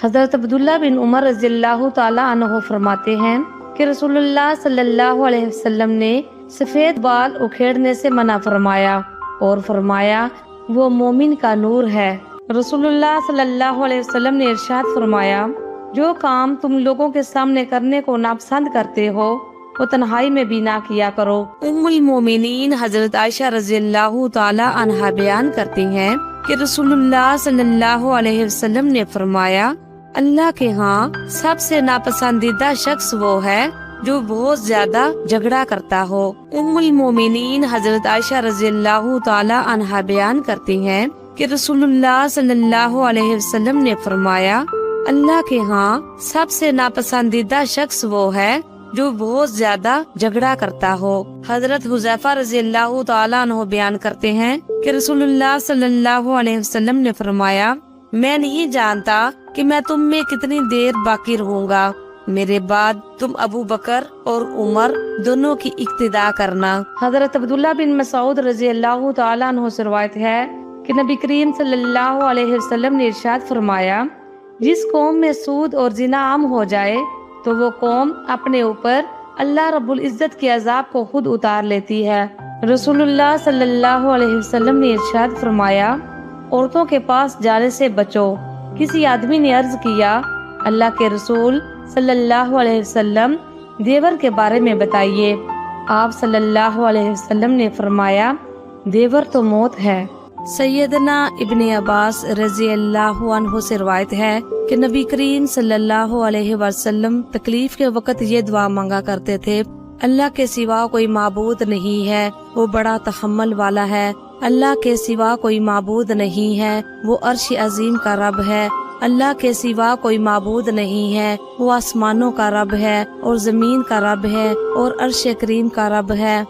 حضرت عبداللہ بن عمر رضی اللہ تعالیٰ عنہ فرماتے ہیں کہ رسول اللہ صلی اللہ علیہ وسلم نے سفید بال اکھیڑنے سے منع فرمایا اور فرمایا وہ مومن کا نور ہے۔ رسول اللہ صلی اللہ علیہ وسلم نے ارشاد فرمایا جو کام تم لوگوں کے سامنے کرنے کو ناپسند کرتے ہو وہ تنہائی میں بھی نہ کیا کرو۔ ام المومنین حضرت عائشہ رضی اللہ تعالی عنہا بیان کرتی ہیں کہ رسول اللہ صلی اللہ علیہ وسلم نے فرمایا اللہ کے ہاں سب سے ناپسندیدہ شخص وہ ہے جو بہت زیادہ جھگڑا کرتا ہو۔ ام المومنین حضرت عائشہ رضی اللہ تعالی عنہا بیان کرتی ہیں کہ رسول اللہ صلی اللہ علیہ وسلم نے فرمایا اللہ کے ہاں سب سے ناپسندیدہ شخص وہ ہے جو بہت زیادہ جھگڑا کرتا ہو۔ حضرت حذیفہ رضی اللہ تعالیٰ عنہ بیان کرتے ہیں کہ رسول اللہ صلی اللہ علیہ وسلم نے فرمایا میں نہیں جانتا کہ میں تم میں کتنی دیر باقی رہوں گا، میرے بعد تم ابو بکر اور عمر دونوں کی اقتداء کرنا۔ حضرت عبداللہ بن مسعود رضی اللہ تعالیٰ عنہ سے روایت ہے کہ نبی کریم صلی اللہ علیہ وسلم نے ارشاد فرمایا جس قوم میں سود اور زنا عام ہو جائے تو وہ قوم اپنے اوپر اللہ رب العزت کے عذاب کو خود اتار لیتی ہے۔ رسول اللہ صلی اللہ علیہ وسلم نے ارشاد فرمایا عورتوں کے پاس جانے سے بچو۔ کسی آدمی نے عرض کیا اللہ کے رسول صلی اللہ علیہ وسلم دیور کے بارے میں بتائیے۔ آپ صلی اللہ علیہ وسلم نے فرمایا دیور تو موت ہے۔ سیدنا ابن عباس رضی اللہ عنہ سے روایت ہے کہ نبی کریم صلی اللہ علیہ وسلم تکلیف کے وقت یہ دعا مانگا کرتے تھے اللہ کے سوا کوئی معبود نہیں ہے، وہ بڑا تحمل والا ہے۔ اللہ کے سوا کوئی معبود نہیں ہے، وہ عرش عظیم کا رب ہے۔ اللہ کے سوا کوئی معبود نہیں ہے، وہ آسمانوں کا رب ہے اور زمین کا رب ہے اور عرش کریم کا رب ہے۔